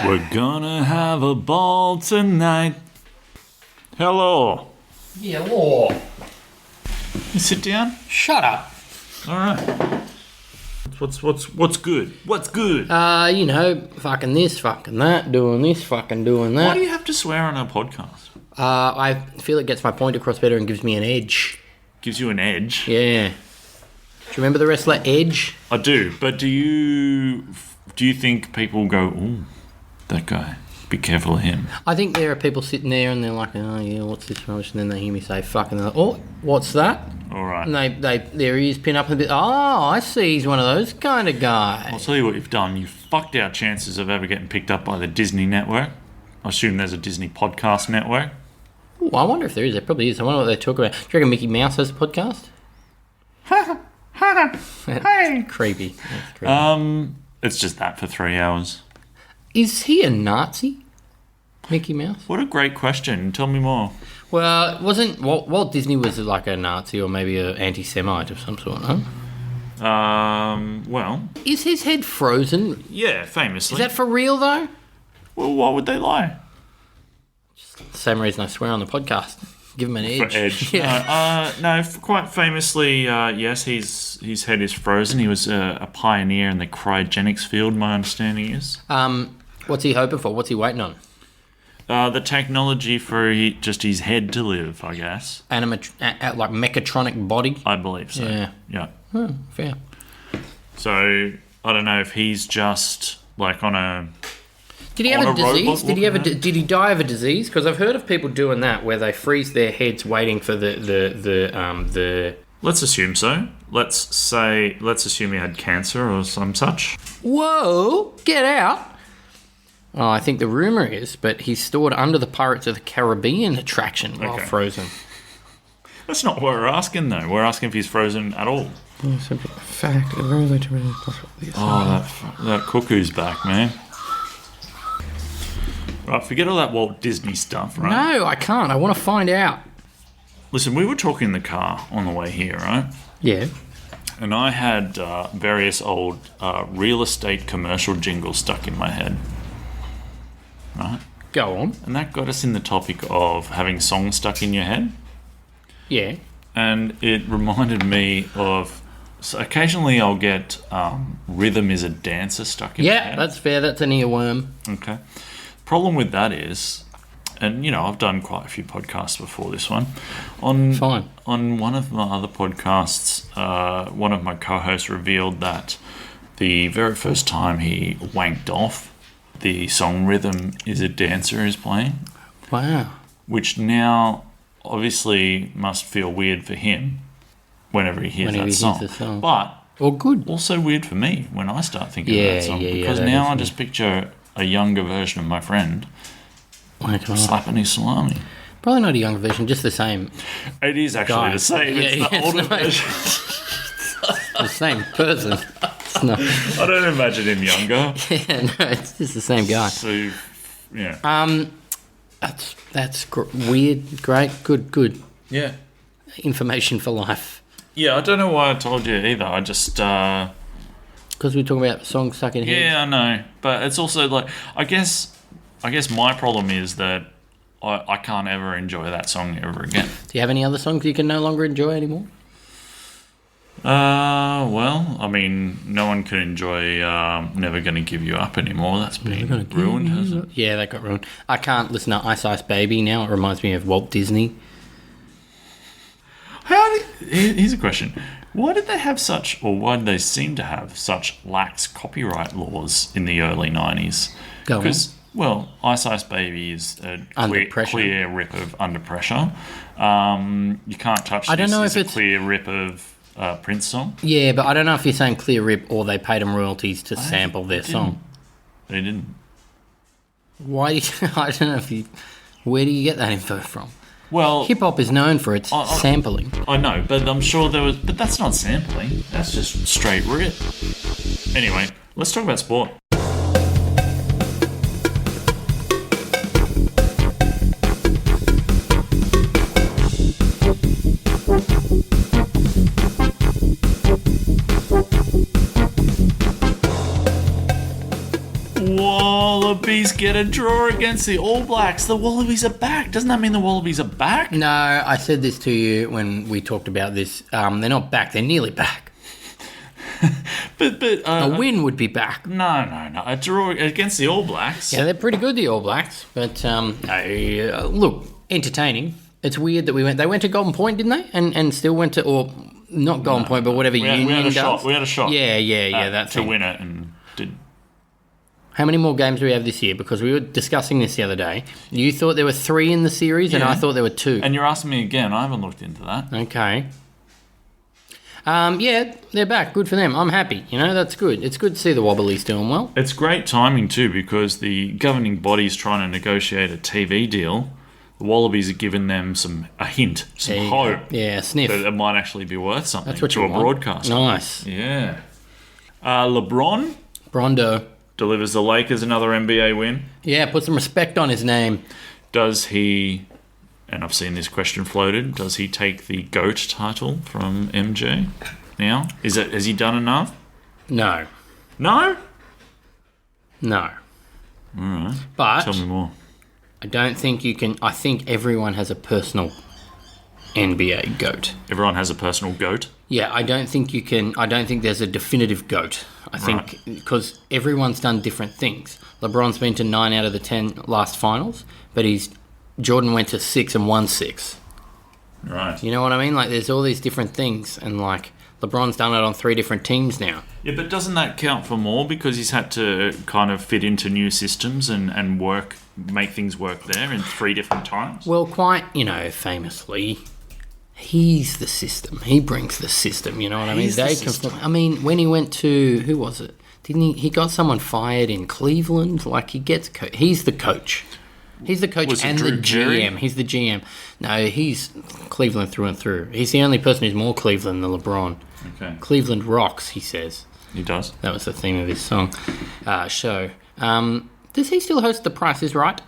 We're gonna have a ball tonight. Hello. Hello. You sit down. Shut up. All right. What's good? What's good? Fucking this, fucking that, doing this, fucking doing that. Why do you have to swear on our podcast? I feel it gets my point across better and gives me an edge. Gives you an edge? Yeah. Do you remember the wrestler Edge? I do, but do you think people go, ooh, that guy, be careful of him? I think there are people sitting there and they're like, oh yeah, what's this rubbish? And then they hear me say fucking, and they're like, oh, what's that? All right. And their ears pin up a bit. Oh, I see, he's one of those kind of guys. I'll tell you what you've done. You've fucked our chances of ever getting picked up by the Disney network. I assume there's a Disney podcast network. Ooh, I wonder if there is. There probably is. I wonder what they talk about. Do you reckon Mickey Mouse has a podcast? Hey. Creepy. That's creepy. It's just that for 3 hours. Is he a Nazi? Mickey Mouse? What a great question. Tell me more. Well, wasn't Walt Disney was like a Nazi or maybe an anti-Semite of some sort, huh? Well... Is his head frozen? Yeah, famously. Is that for real, though? Well, why would they lie? Same reason I swear on the podcast. Give him an edge. For edge. Yeah. No, quite famously, yes, his head is frozen. He was a pioneer in the cryogenics field, my understanding is. What's he hoping for? What's he waiting on? The technology for his head to live, I guess. Like mechatronic body? I believe so. Yeah. Oh, fair. So, I don't know if he's just like on a... Did he have a disease? Did he die of a disease? Because I've heard of people doing that where they freeze their heads waiting for the. Let's assume so. Let's assume he had cancer or some such. Whoa! Get out! Oh, I think the rumor is, but he's stored under the Pirates of the Caribbean attraction while frozen. That's not what we're asking, though. We're asking if he's frozen at all. Fact, that cuckoo's back, man. Right, forget all that Walt Disney stuff, right? No, I can't. I want to find out. Listen, we were talking in the car on the way here, right? Yeah. And I had various old real estate commercial jingles stuck in my head. Right? Go on. And that got us in the topic of having songs stuck in your head. Yeah. And it reminded me of... So occasionally I'll get Rhythm is a Dancer stuck in my head. Yeah, that's fair. That's an earworm. Okay. Problem with that is, and I've done quite a few podcasts before this one. On one of my other podcasts, one of my co-hosts revealed that the very first time he wanked off, the song Rhythm is a Dancer is playing. Wow. Which now obviously must feel weird for him whenever he hears that song. But good. Also weird for me when I start thinking of that song. Because now I just picture a younger version of my friend slapping his salami. Probably not a younger version, just the same. It is actually the same. It's the older version. The same person. I don't imagine him younger. Yeah, no, it's just the same guy. So, yeah. That's weird. Great. Good. Yeah. Information for life. Yeah, I don't know why I told you either. I just... Because we're talking about songs stuck in heads. Yeah, I know. But it's also like... I guess my problem is that I can't ever enjoy that song ever again. Do you have any other songs you can no longer enjoy anymore? Well, I mean, no one can enjoy Never Gonna Give You Up anymore. That's been ruined, hasn't it? Yeah, that got ruined. I can't listen to Ice Ice Baby now. It reminds me of Walt Disney. Here's a question. Why did they seem to have such lax copyright laws in the early 90s? Because, Ice Ice Baby is a clear rip of Under Pressure. You Can't Touch This is a clear rip of Prince song. Yeah, but I don't know if you're saying clear rip or they paid them royalties to sample their song. They didn't. Why? I don't know if you... Where do you get that info from? Well, hip-hop is known for its sampling. I know, but I'm sure there was... But that's not sampling. That's just straight rip. Anyway, let's talk about sport. Wallabies get a draw against the All Blacks. The Wallabies are back. Doesn't that mean the Wallabies are back? No, I said this to you when we talked about this. They're not back. They're nearly back. but a win would be back. No. A draw against the All Blacks. Yeah, they're pretty good, the All Blacks. But look, entertaining. It's weird that they went to Golden Point, didn't they? And still went to, or not Golden Point, but whatever Union does. We had a shot. Yeah, that to win it and did. How many more games do we have this year? Because we were discussing this the other day. You thought there were 3 in the series, and I thought there were 2. And you're asking me again. I haven't looked into that. Okay. Yeah, they're back. Good for them. I'm happy. That's good. It's good to see the Wobblies doing well. It's great timing too, because the governing body's trying to negotiate a TV deal. The Wallabies are giving them a hint, some hope. Yeah, sniff. That it might actually be worth something. That's what you want. Broadcast. Nice. Yeah. LeBron. Brondo. Delivers the Lakers another NBA win. Yeah, put some respect on his name. Does he, and I've seen this question floated, does he take the GOAT title from MJ now? Has he done enough? No. No? No. All right. But tell me more. I don't think you can. I think everyone has a personal NBA GOAT. Everyone has a personal GOAT? Yeah, I don't think you can. I don't think there's a definitive GOAT. I think because everyone's done different things. LeBron's been to 9 out of the 10 last finals, but Jordan went to 6 and won 6. Right. You know what I mean? Like, there's all these different things, and LeBron's done it on 3 different teams now. Yeah, but doesn't that count for more because he's had to kind of fit into new systems and make things work there in 3 different times? Well, quite, famously, he's the system. He brings the system, you know what I mean? When he went to, who was it? Didn't he got someone fired in Cleveland? He gets he's the coach. He's the coach and the GM. He's the GM. No, he's Cleveland through and through. He's the only person who's more Cleveland than LeBron. Okay. Cleveland rocks, he says. He does. That was the theme of his show. Does he still host The Price is Right?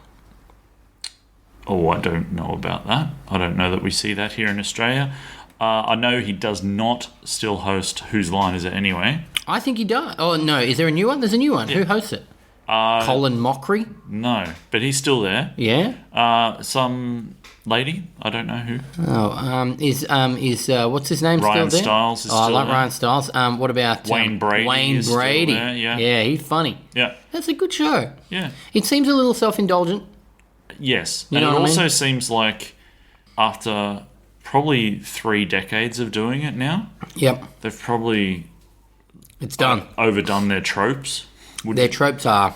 Oh, I don't know about that. I don't know that we see that here in Australia. I know he does not still host Whose Line Is It Anyway? I think he does. Oh, no. Is there a new one? There's a new one. Yeah. Who hosts it? Colin Mockery? No, but he's still there. Yeah? Some lady, I don't know who. Oh, is what's his name Ryan still there? Stiles is still there. I like Ryan Stiles. What about Wayne Brady? Wayne Brady. Still there, yeah. Yeah, he's funny. Yeah. That's a good show. Yeah. It seems a little self-indulgent. Yes. You know and it what also I mean? seems like after probably 3 decades of doing it now, yep, they've probably overdone their tropes. Their tropes are,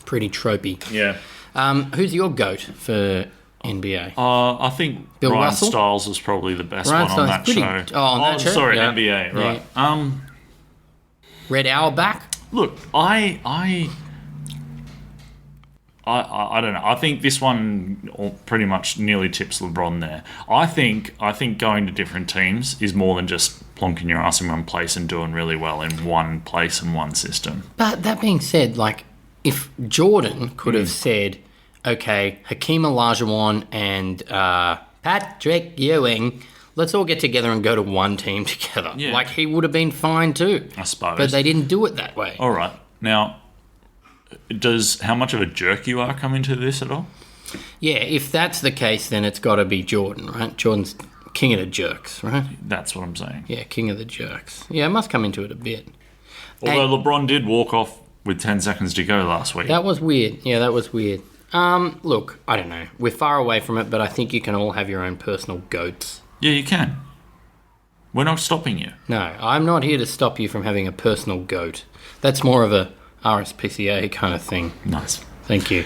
pretty tropey. Yeah. Who's your GOAT for NBA? I think Bill Ryan Russell? Stiles was probably the best Ryan one Stiles on that show. Oh, on that show? Sorry, Yeah. NBA, right. Yeah. Red Auerbach? Look, I don't know. I think this one pretty much nearly tips LeBron there. I think going to different teams is more than just plonking your ass in one place and doing really well in one place and one system. But that being said, if Jordan could have said, okay, Hakeem Olajuwon and Patrick Ewing, let's all get together and go to one team together. Yeah. He would have been fine too. I suppose. But they didn't do it that way. All right. Now, does how much of a jerk you are come into this at all? Yeah, if that's the case, then it's got to be Jordan, right? Jordan's king of the jerks, right? That's what I'm saying. Yeah, king of the jerks. Yeah, it must come into it a bit. Although LeBron did walk off with 10 seconds to go last week. That was weird. Yeah, that was weird. Look, I don't know. We're far away from it, but I think you can all have your own personal GOATs. Yeah, you can. We're not stopping you. No, I'm not here to stop you from having a personal GOAT. That's more of a RSPCA kind of thing. Nice. Thank you.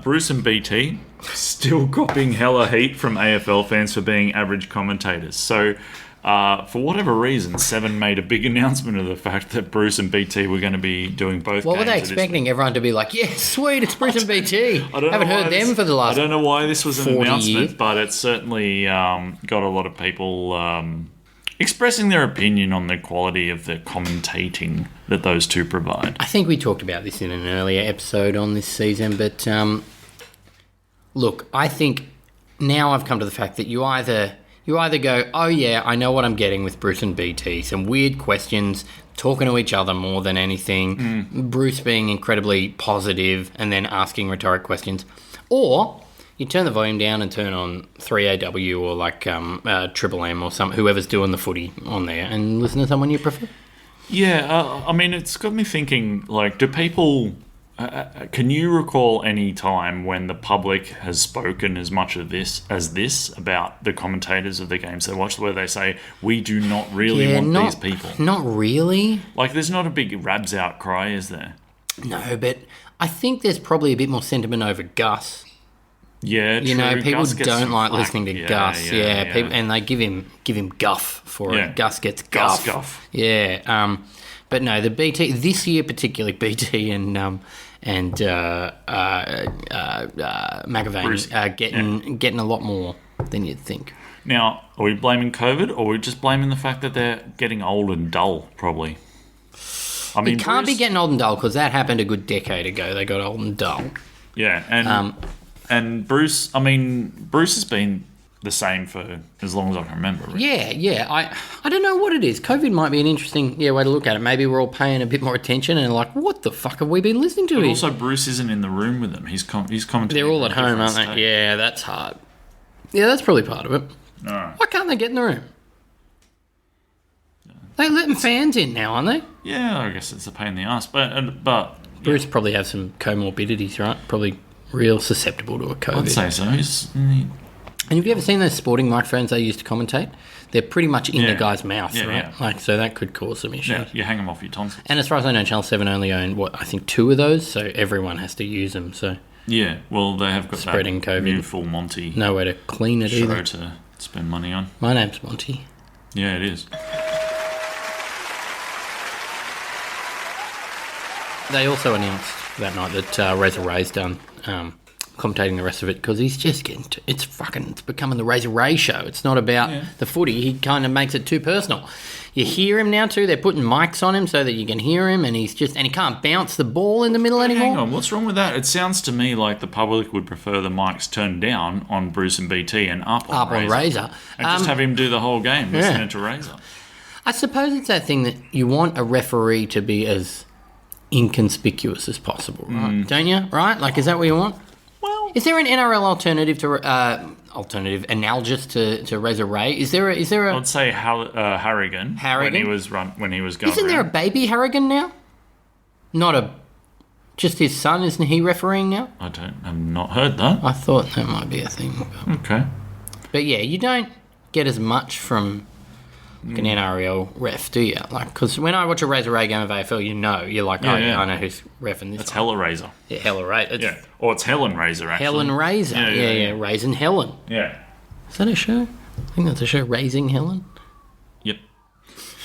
Bruce and BT still copping hella heat from AFL fans for being average commentators. So, for whatever reason, Seven made a big announcement of the fact that Bruce and BT were going to be doing both. What were they expecting? Everyone to be like, yeah, sweet, it's Bruce and BT. Haven't heard them for the last 40 years. I don't know why this was an announcement, but it certainly got a lot of people expressing their opinion on the quality of the commentating that those two provide. I think we talked about this in an earlier episode on this season, but look, I think now I've come to the fact that you either You either go, oh yeah, I know what I'm getting with Bruce and BT. Some weird questions, talking to each other more than anything. Bruce being incredibly positive and then asking rhetoric questions. Or you turn the volume down and turn on 3AW or like Triple M or whoever's doing the footy on there and listen to someone you prefer. Yeah, I mean, it's got me thinking, like, do people... can you recall any time when the public has spoken as much of this about the commentators of the games they watch, where they say, we do not really want these people? Not really. Like, there's not a big Rabs outcry, is there? No, but I think there's probably a bit more sentiment over Gus. Yeah, true. You know, people Gus don't like listening to Gus. Yeah. People, and they give him guff for it. Gus gets guff. Guff. Yeah. But no, the BT this year particularly, BT and McAvaney getting a lot more than you'd think. Now, are we blaming COVID, or are we just blaming the fact that they're getting old and dull? Probably. I mean, it can't be getting old and dull because that happened a good decade ago. They got old and dull. Yeah, and Bruce. I mean, Bruce has been the same for as long as I can remember. Really. Yeah. I don't know what it is. COVID might be an interesting way to look at it. Maybe we're all paying a bit more attention and like, what the fuck have we been listening to? But also, Bruce isn't in the room with them. He's commentating. They're all at home, aren't they? Yeah, that's hard. Yeah, that's probably part of it. No. Why can't they get in the room? They're letting fans in now, aren't they? Yeah, I guess it's a pain in the ass. But Bruce probably has some comorbidities, right? Probably real susceptible to a COVID. I'd say so. And have you ever seen those sporting microphones they used to commentate? They're pretty much in the guy's mouth, right? Yeah. Like, so that could cause some issues. Yeah, you hang them off your tonsils. And as far as I know, Channel 7 only own, I think 2 of those, so everyone has to use them, so... Yeah, well, they have got spreading that COVID. new full Monty nowhere to clean it show either. To spend money on. My name's Monty. Yeah, it is. They also announced that night that Razor Ray's done commentating the rest of it because he's just getting it's becoming the Razor Ray show. It's not about the footy. He kind of makes it too personal. You hear him now too. They're putting mics on him so that you can hear him, and he can't bounce the ball in the middle anymore. Hang on, what's wrong with that? It sounds to me like the public would prefer the mics turned down on Bruce and BT and up on Razor. And just have him do the whole game listening to Razor. I suppose it's that thing that you want a referee to be as inconspicuous as possible, right? Don't you? Right? Like, is that what you want? Well, is there an NRL alternative analogous to Razor Ray? Is there a? I'd say Harrigan. When he was going. Isn't there a baby Harrigan now? Just his son, isn't he refereeing now? I've not heard that. I thought that might be a thing. Okay. But yeah, you don't get as much from an NRL ref, do you? Like, because when I watch a Razor Ray game of AFL, you're like, I know who's reffing this. That's Hella Razor. Yeah, Hella Razor. Or it's Helen Razor, actually. Helen Razor. Yeah. Raising Helen. Yeah. Is that a show? I think that's a show, Raising Helen. Yep.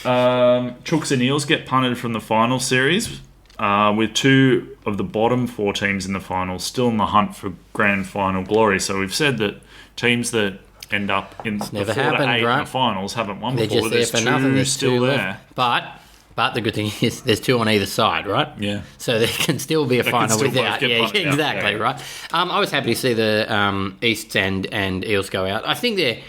Chooks and Eels get punted from the final series, with 2 of the bottom 4 teams in the final still in the hunt for grand final glory. So we've said that teams that end up in the 4 to 8 in the finals haven't won before. They're just there for nothing. There's still there. But the good thing is there's 2 on either side, right? Yeah. So there can still be a final without. Yeah, exactly, right. I was happy to see the East and Eels go out. I think they're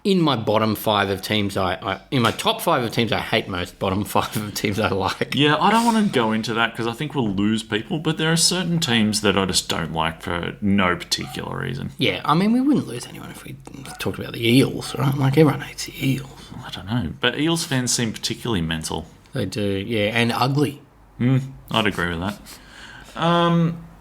in my bottom 5 of teams. In my top 5 of teams I hate most. Bottom 5 of teams I like. Yeah, I don't want to go into that because I think we'll lose people. But there are certain teams that I just don't like for no particular reason. Yeah, I mean we wouldn't lose anyone if we talked about the Eels, right? Like everyone hates the Eels. I don't know, but Eels fans seem particularly mental. They do, yeah, and ugly. I'd agree with that.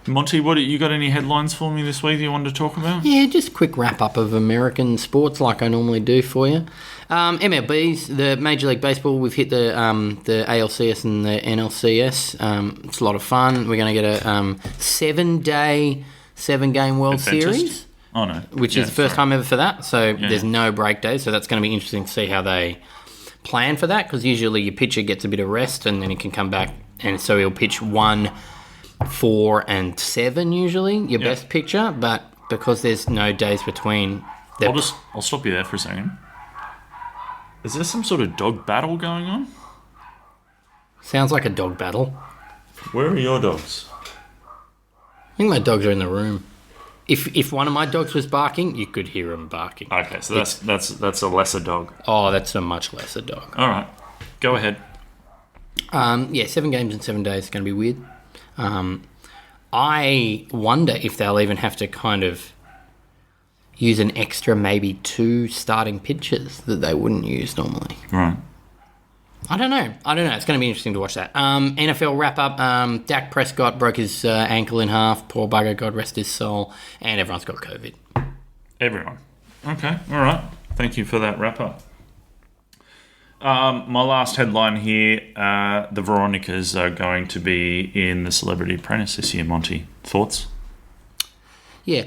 Monty, you got any headlines for me this week you wanted to talk about? Yeah, just a quick wrap-up of American sports like I normally do for you. MLBs, the Major League Baseball, we've hit the ALCS and the NLCS. It's a lot of fun. We're going to get a 7-day, 7-game World Series. Oh, no. Which is the first time ever for that. So there's no break days. So that's going to be interesting to see how they plan for that, because usually your pitcher gets a bit of rest and then he can come back, and so he'll pitch 1, 4 and 7 usually, your best pitcher, but because there's no days between... I'll stop you there for a second. Is there some sort of dog battle going on? Sounds like a dog battle. Where are your dogs? I think my dogs are in the room. If one of my dogs was barking, you could hear him barking. Okay, so that's a lesser dog. Oh, that's a much lesser dog. All right, go ahead. 7 games in 7 days is going to be weird. I wonder if they'll even have to kind of use an extra maybe 2 starting pitchers that they wouldn't use normally. Right. I don't know. It's going to be interesting to watch that. NFL wrap-up. Dak Prescott broke his ankle in half. Poor bugger, God rest his soul. And everyone's got COVID. Everyone. Okay, all right. Thank you for that wrap-up. My last headline here, the Veronicas are going to be in The Celebrity Apprentice this year, Monty. Thoughts? Yeah,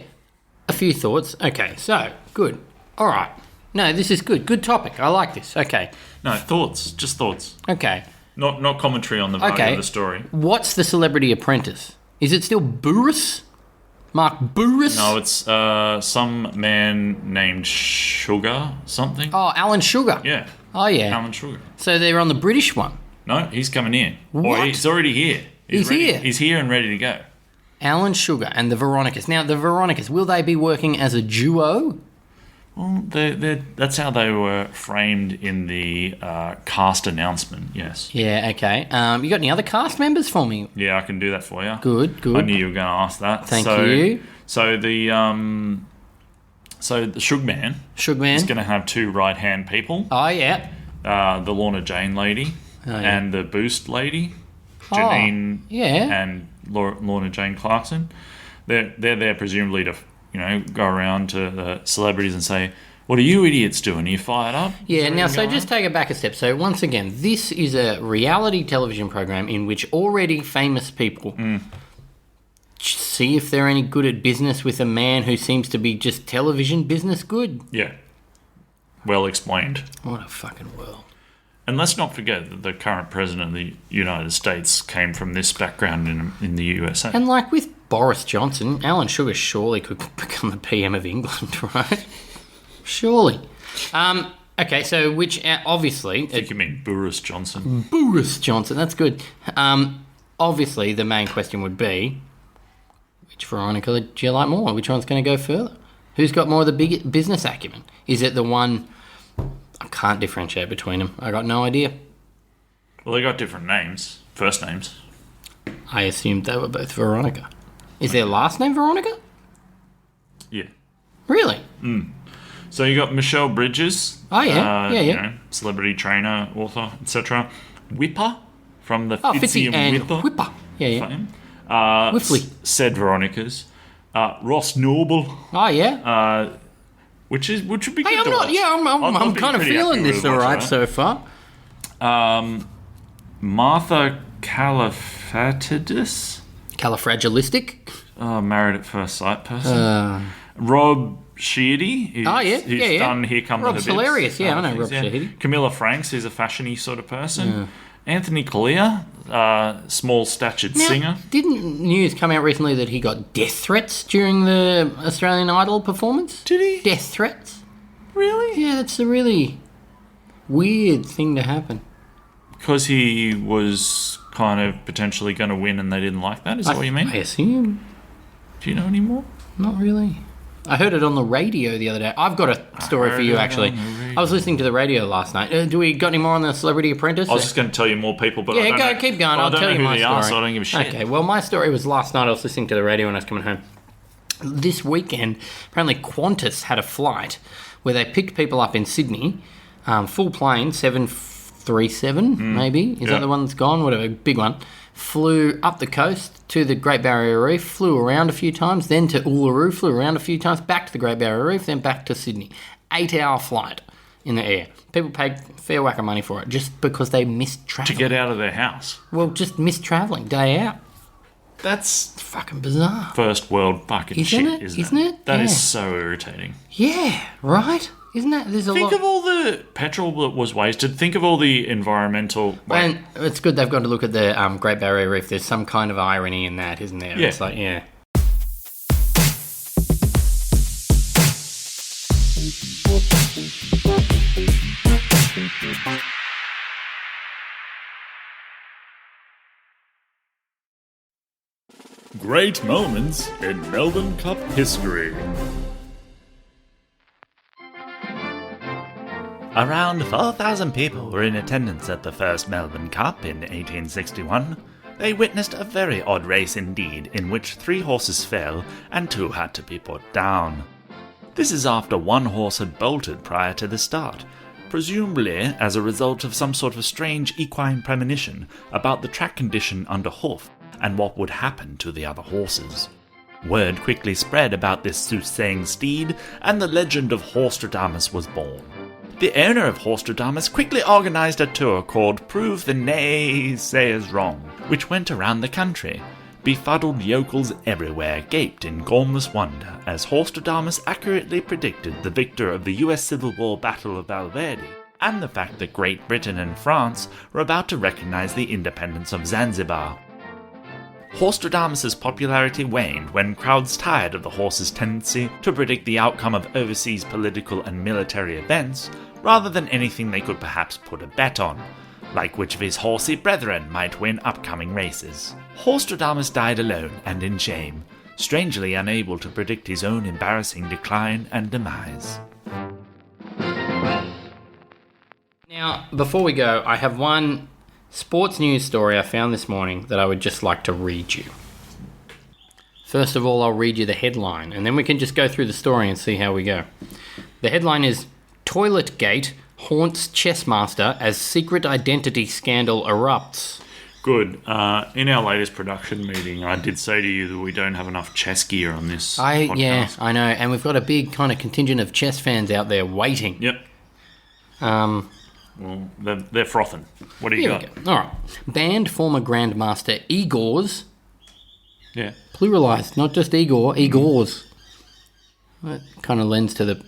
a few thoughts. Okay, so, good. All right. No, this is good. Good topic. I like this. Okay. No, thoughts. Just thoughts. Okay. Not commentary on the value of the story. What's The Celebrity Apprentice? Is it still Burris? Mark Burris? No, it's some man named Sugar something. Oh, Alan Sugar. Yeah. Oh, yeah. Alan Sugar. So they're on the British one. No, he's coming in. What? Or he's already here. He's ready. here? He's here and ready to go. Alan Sugar and the Veronicas. Now, the Veronicas, will they be working as a duo? Well, that's how they were framed in the cast announcement, yes. Yeah, okay. You got any other cast members for me? Yeah, I can do that for you. Good. I knew you were going to ask that. Thank you. So the Shugman is going to have 2 right-hand people. Oh, yeah. The Lorna Jane lady and the Boost lady, Janine and Lorna Jane Clarkson. They're there presumably to go around to the celebrities and say, what are you idiots doing? Are you fired up? Yeah, now, so just take it back a step. So, once again, this is a reality television program in which already famous people see if they're any good at business with a man who seems to be just television business good. Yeah. Well explained. What a fucking world. And let's not forget that the current president of the United States came from this background in the USA. And like with Boris Johnson, Alan Sugar surely could become the PM of England, right? Surely. Okay, so which obviously... I think you mean Boris Johnson. Boris Johnson, that's good. Obviously, the main question would be, which Veronica do you like more? Which one's going to go further? Who's got more of the big business acumen? Is it the one... I can't differentiate between them. I got no idea. Well, they got different names. First names. I assumed they were both Veronica. Is their last name Veronica? Yeah. Really? So you got Michelle Bridges. Oh, yeah. Yeah. Celebrity trainer, author, etc. Whipper from the Fitzy and Whipper. Yeah. Fame. Whiffley. Said Veronicas. Ross Noble. Oh, yeah. Which would be good. Hey, I'm to not. watch. Yeah, I'm kind of feeling this all right so far. Martha Califratidis. Califragilistic. Married at First Sight person. Rob Sheedy. He's done Here Come Rob's the Bits. hilarious. Yeah, I know Rob Sheedy. Camilla Franks is a fashion-y sort of person. Anthony Collier, small-statured singer. Didn't news come out recently that he got death threats during the Australian Idol performance? Did he? Death threats. Really? Yeah, that's a really weird thing to happen. Because he was kind of potentially going to win and they didn't like that? Is that what you mean? I assume. Do you know any more? Not really. I heard it on the radio the other day. I've got a story for you, actually. I was listening to the radio last night. Do we got any more on the Celebrity Apprentice? I was just going to tell you more people, but keep going. I'll tell you my story. So I don't give a shit. Okay, well, my story was last night. I was listening to the radio when I was coming home. This weekend, apparently Qantas had a flight where they picked people up in Sydney, full plane, 737 maybe. Is that the one that's gone? Whatever, big one. Flew up the coast to the Great Barrier Reef, flew around a few times, then to Uluru, flew around a few times, back to the Great Barrier Reef, then back to Sydney. 8-hour flight in the air. People paid fair whack of money for it just because they missed travelling. To get out of their house. Well, just missed travelling, day out. That's fucking bizarre. First world fucking shit, isn't it? That is so irritating. Yeah, right? Isn't that? Think of all the petrol that was wasted. Think of all the environmental... And it's good they've got to look at the Great Barrier Reef. There's some kind of irony in that, isn't there? Yeah. It's like, yeah. Great moments in Melbourne Cup history. Around 4,000 people were in attendance at the first Melbourne Cup in 1861. They witnessed a very odd race indeed, in which 3 horses fell and 2 had to be put down. This is after 1 horse had bolted prior to the start, presumably as a result of some sort of strange equine premonition about the track condition under hoof and what would happen to the other horses. Word quickly spread about this soothsaying steed, and the legend of Horstradamus was born. The owner of Horstradamus quickly organised a tour called Prove the Naysayers Wrong, which went around the country. Befuddled yokels everywhere gaped in gormless wonder as Horstradamus accurately predicted the victor of the US Civil War Battle of Valverde, and the fact that Great Britain and France were about to recognise the independence of Zanzibar. Horstradamus' popularity waned when crowds tired of the horse's tendency to predict the outcome of overseas political and military events, rather than anything they could perhaps put a bet on, like which of his horsey brethren might win upcoming races. Horstradamus died alone and in shame, strangely unable to predict his own embarrassing decline and demise. Now, before we go, I have one sports news story I found this morning that I would just like to read you. First of all, I'll read you the headline, and then we can just go through the story and see how we go. The headline is, Toilet Gate haunts chess master as secret identity scandal erupts. Good. In our latest production meeting, I did say to you that we don't have enough chess gear on this podcast. Yeah, I know, and we've got a big kind of contingent of chess fans out there waiting. Yep. Well, they're frothing. What do you got? All right. Banned former Grandmaster Igor's. Yeah. Pluralised, not just Igor, Igor's. That kind of lends to the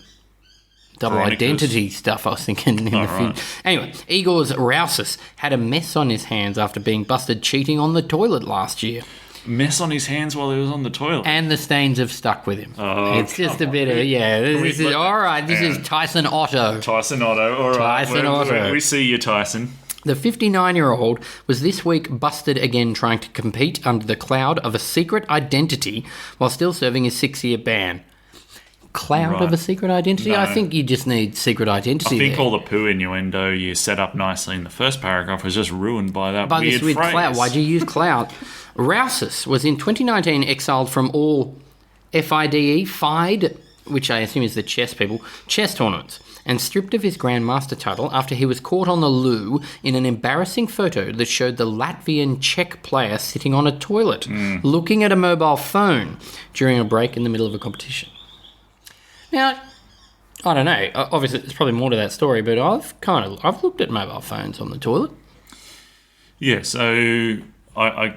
double identity stuff I was thinking in the film. Anyway, Igor's Rousus had a mess on his hands after being busted cheating on the toilet last year. Mess on his hands while he was on the toilet. And the stains have stuck with him. Oh, it's just a bit of, this is, all right, this is Tyson Otto. Tyson Otto, all right. Tyson Otto. We see you, Tyson. The 59-year-old was this week busted again trying to compete under the cloud of a secret identity while still serving his 6-year ban. Cloud of a secret identity? No. I think you just need secret identity. I think all the poo innuendo you set up nicely in the first paragraph was just ruined by that weird phrase. Cloud. Why'd you use cloud? Rousus was in 2019 exiled from all FIDE, which I assume is the chess people, chess tournaments, and stripped of his Grandmaster title after he was caught on the loo in an embarrassing photo that showed the Latvian Czech player sitting on a toilet, looking at a mobile phone during a break in the middle of a competition. Now, I don't know. Obviously, there's probably more to that story, but I've looked at mobile phones on the toilet. Yeah, so I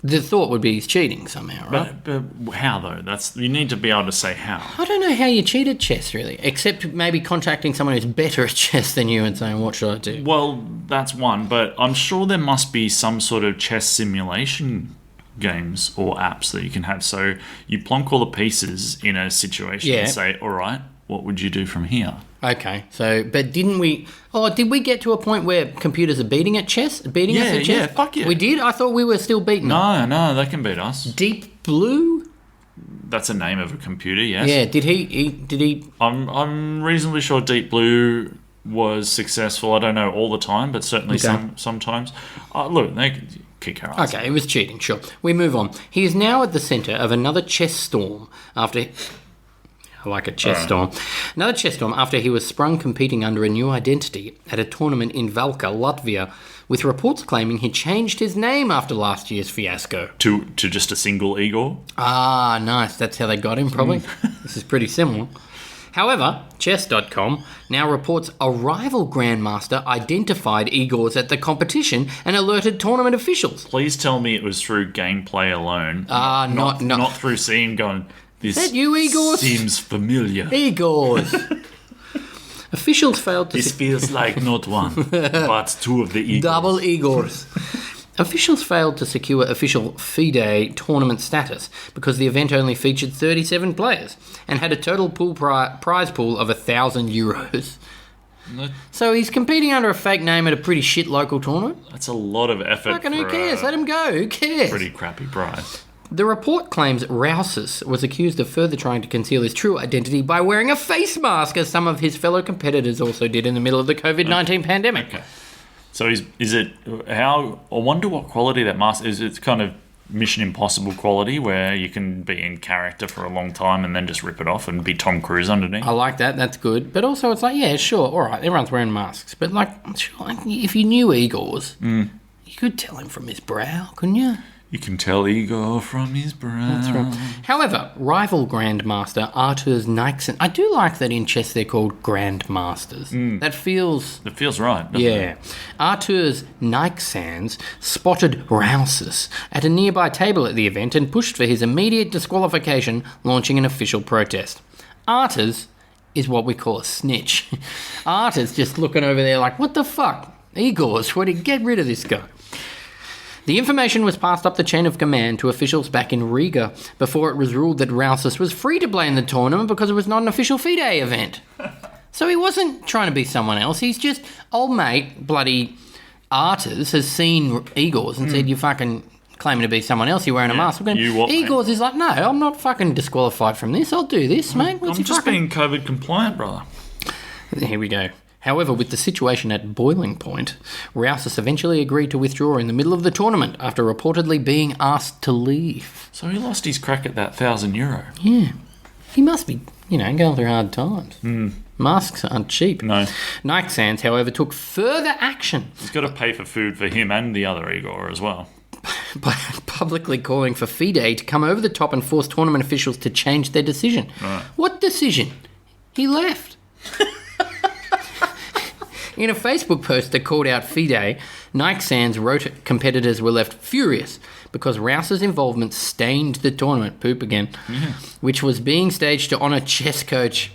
the thought would be he's cheating somehow, right? But how though? You need to be able to say how. I don't know how you cheat at chess, really, except maybe contacting someone who's better at chess than you and saying, "What should I do?" Well, that's one, but I'm sure there must be some sort of chess simulation games or apps that you can have. So you plonk all the pieces in a situation and say, all right, what would you do from here? Okay. So, but did we get to a point where computers are beating us at chess? Yeah, fuck yeah. We did? I thought we were still beating them. No, they can beat us. Deep Blue? That's a name of a computer, yes. Yeah, did he? I'm reasonably sure Deep Blue was successful. I don't know all the time, but certainly sometimes. Look, they could kick our ass. Okay, it was cheating, sure. We move on. He is now at the centre of another chess storm after... I like a chess storm. Another chess storm after he was sprung competing under a new identity at a tournament in Valka, Latvia, with reports claiming he changed his name after last year's fiasco. To just a single Igor? Ah, nice. That's how they got him, probably. This is pretty similar. However, Chess.com now reports a rival Grandmaster identified Igor's at the competition and alerted tournament officials. Please tell me it was through gameplay alone. Not through seeing going, this is that you, Igor's? Seems familiar. Igor's. Officials failed to... This feels like not one, but two of the Igors. Double Igors. Officials failed to secure official FIDE tournament status because the event only featured 37 players and had a total prize pool of €1,000. So he's competing under a fake name at a pretty shit local tournament? That's a lot of effort. Fucking who cares? Let him go. Who cares? Pretty crappy prize. The report claims Rouses was accused of further trying to conceal his true identity by wearing a face mask, as some of his fellow competitors also did in the middle of the COVID-19 pandemic. Okay. So is it how? I wonder what quality that mask is. It's kind of Mission Impossible quality, where you can be in character for a long time and then just rip it off and be Tom Cruise underneath. I like that. That's good. But also, it's like, yeah, sure, all right, everyone's wearing masks. But like, sure, if you knew Igor's, you could tell him from his brow, couldn't you? You can tell Igor from his brow. That's right. However, rival Grandmaster Arthur's Nixon. I do like that in chess they're called Grandmasters. That feels... It feels right, doesn't it? Arthur's Nixans spotted Rouses at a nearby table at the event and pushed for his immediate disqualification, launching an official protest. Arthur's is what we call a snitch. Arthur's just looking over there like, what the fuck? Igor's, get rid of this guy. The information was passed up the chain of command to officials back in Riga before it was ruled that Rouses was free to play in the tournament because it was not an official FIDE event. So he wasn't trying to be someone else. He's just, old mate, bloody Arters, has seen Igor's and said, you fucking claiming to be someone else, you're wearing a mask. Igor's is like, no, I'm not fucking disqualified from this. I'll do this, mate. I'm just being COVID compliant, brother. Here we go. However, with the situation at boiling point, Rouses eventually agreed to withdraw in the middle of the tournament after reportedly being asked to leave. So he lost his crack at that €1,000. Yeah. He must be, going through hard times. Masks aren't cheap. No. Nixans, however, took further action. He's got to pay for food for him and the other Igor as well. By publicly calling for FIDE to come over the top and force tournament officials to change their decision. Right. What decision? He left. In a Facebook post that called out FIDE, Nixans wrote competitors were left furious because Rouse's involvement stained the tournament, which was being staged to honour chess coach,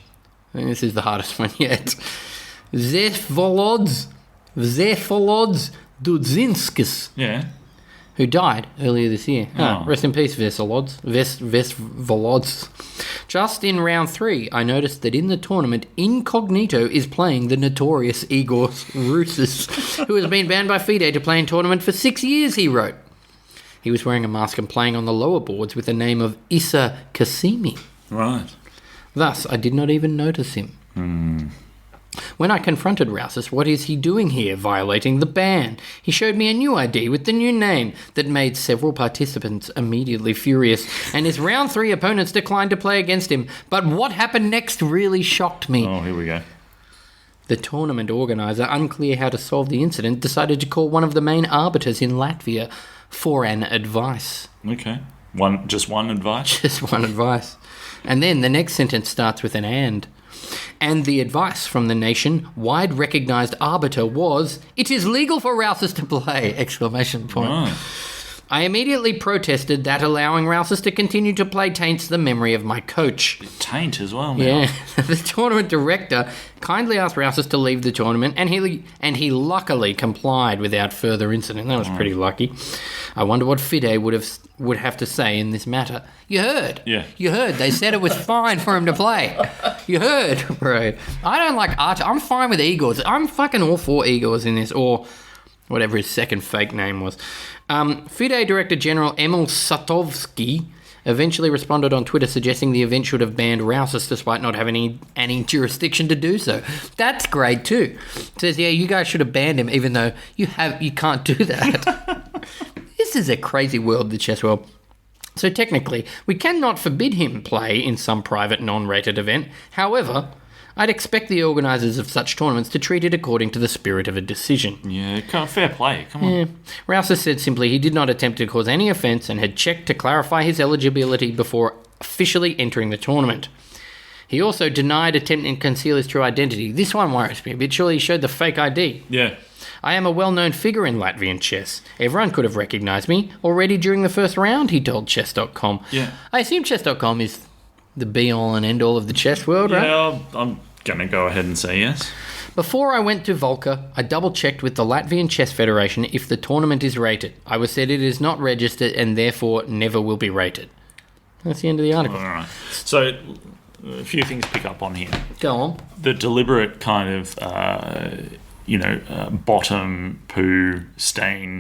and this is the hardest one yet, Vsevolodz Dudzinskis. Yeah. Who died earlier this year. Oh. Rest in peace, Vsevolodz. Just in round 3, I noticed that in the tournament, Incognito is playing the notorious Igor Rouses, who has been banned by FIDE to play in tournament for 6 years, he wrote. He was wearing a mask and playing on the lower boards with the name of Issa Kasimi. Right. Thus, I did not even notice him. When I confronted Rouses, what is he doing here, violating the ban? He showed me a new ID with the new name that made several participants immediately furious, and his round 3 opponents declined to play against him. But what happened next really shocked me. Oh, here we go. The tournament organiser, unclear how to solve the incident, decided to call one of the main arbiters in Latvia for an advice. Okay. Just one advice? Just one advice. And then the next sentence starts with an and. And the advice from the nation-wide recognised arbiter was, "It is legal for Rouses to play!" ! Right. I immediately protested that allowing Rouses to continue to play taints the memory of my coach. Taint as well, man. Yeah. The tournament director kindly asked Rouses to leave the tournament, and he luckily complied without further incident. That was pretty lucky. I wonder what FIDE would have to say in this matter. You heard? Yeah. You heard. They said it was fine for him to play. You heard, bro. I don't like Archer. I'm fine with Igor's. I'm fucking all for Igor's in this, or whatever his second fake name was. FIDE Director General Emil Satovsky eventually responded on Twitter suggesting the event should have banned Rouses despite not having any jurisdiction to do so. That's great too. Says, yeah, you guys should have banned him even though you can't do that. This is a crazy world, the chess world. So technically, we cannot forbid him play in some private non-rated event. However, I'd expect the organisers of such tournaments to treat it according to the spirit of a decision. Yeah, fair play. Come on. Yeah. Rouses said simply he did not attempt to cause any offence and had checked to clarify his eligibility before officially entering the tournament. He also denied attempting to conceal his true identity. This one worries me a bit. Surely he showed the fake ID. Yeah. I am a well-known figure in Latvian chess. Everyone could have recognised me already during the first round, he told Chess.com. Yeah. I assume Chess.com is the be-all and end-all of the chess world, right? Yeah, I'm going to go ahead and say yes. Before I went to Volca, I double-checked with the Latvian Chess Federation if the tournament is rated. I was said it is not registered and therefore never will be rated. That's the end of the article. All right. So, a few things to pick up on here. Go on. The deliberate kind of, bottom poo stain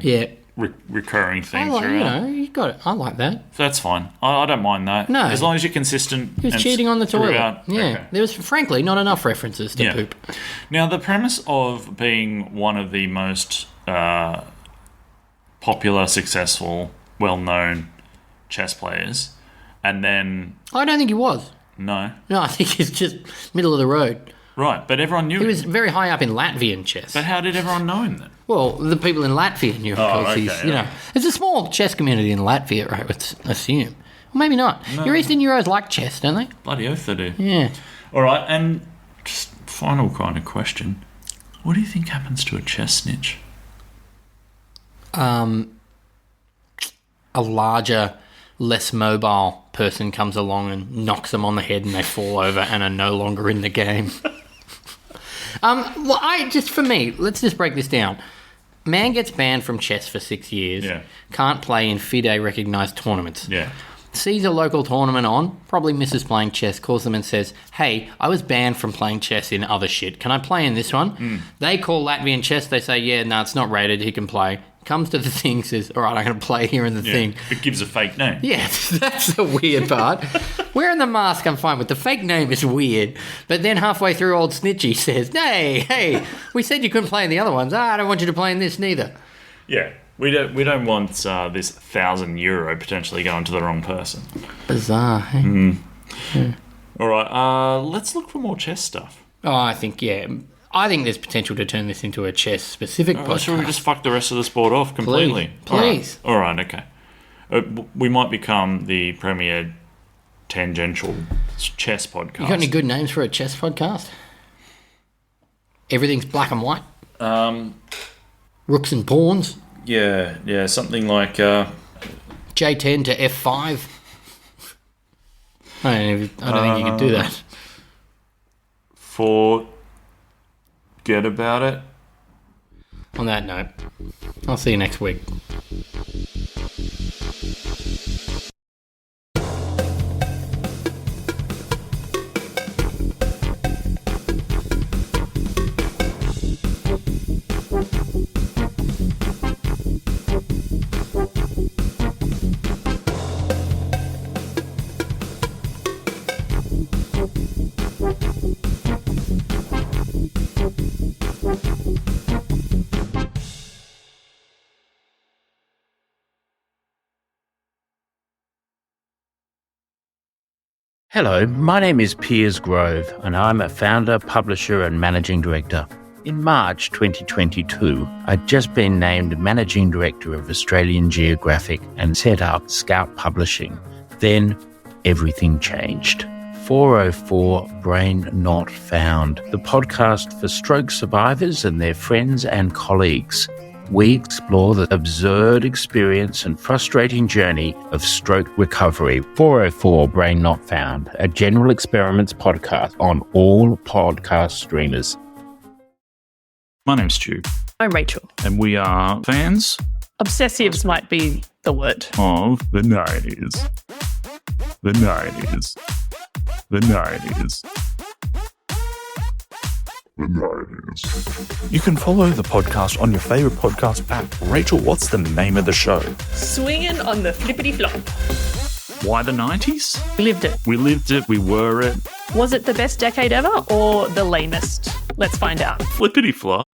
recurring theme I like, throughout. you got it. I like that. That's fine. I don't mind that. No. As long as you're consistent. He was cheating on the toilet. throughout. Yeah. Okay. There was, frankly, not enough references to poop. Now, the premise of being one of the most popular, successful, well-known chess players, and then... I don't think he was. No. No, I think he's just middle of the road. Right, but everyone knew him. He was very high up in Latvian chess. But how did everyone know him then? Well, the people in Latvia knew him because he's, you know, there's a small chess community in Latvia, I would assume. Well, maybe not. No. Your Eastern Euros like chess, don't they? Bloody oath they do. Yeah. All right, and just final kind of question. What do you think happens to a chess snitch? A larger, less mobile person comes along and knocks them on the head and they fall over and are no longer in the game. For me, let's just break this down. Man gets banned from chess for 6 years. Yeah. Can't play in FIDE recognised tournaments. Yeah. Sees a local tournament on, probably misses playing chess, calls them and says, hey, I was banned from playing chess in other shit. Can I play in this one? They call Latvian chess. They say, yeah, no, it's not rated. He can play. Comes to the thing, says, all right, I'm going to play here in the thing. It gives a fake name. Yeah, that's the weird part. Wearing the mask, I'm fine with. The fake name is weird. But then halfway through, old Snitchy says, hey, we said you couldn't play in the other ones. I don't want you to play in this neither. Yeah. We don't want this €1,000 potentially going to the wrong person. Bizarre, hey? Yeah. All right, let's look for more chess stuff. Oh, I think there's potential to turn this into a chess-specific podcast. Should we just fuck the rest of the sport off completely? Please. All right, okay. We might become the premier tangential chess podcast. You got any good names for a chess podcast? Everything's black and white? Rooks and pawns? Yeah, something like... J10 to F5? I don't think you could do that. Forget about it. On that note, I'll see you next week. Hello, my name is Piers Grove, and I'm a founder, publisher, and managing director. In March 2022, I'd just been named Managing Director of Australian Geographic and set up Scout Publishing. Then, everything changed. 404 Brain Not Found, the podcast for stroke survivors and their friends and colleagues. We explore the absurd experience and frustrating journey of stroke recovery. 404 Brain Not Found, a general experiments podcast on all podcast streamers. My name's Stu. I'm Rachel. And we are fans Obsessives might be the word. of the 90s. The 90s. The 90s. The 90s. You can follow the podcast on your favourite podcast app. Rachel, what's the name of the show? Swinging on the flippity flop. Why the 90s? We lived it. We lived it. We were it. Was it the best decade ever or the lamest? Let's find out. Flippity flop.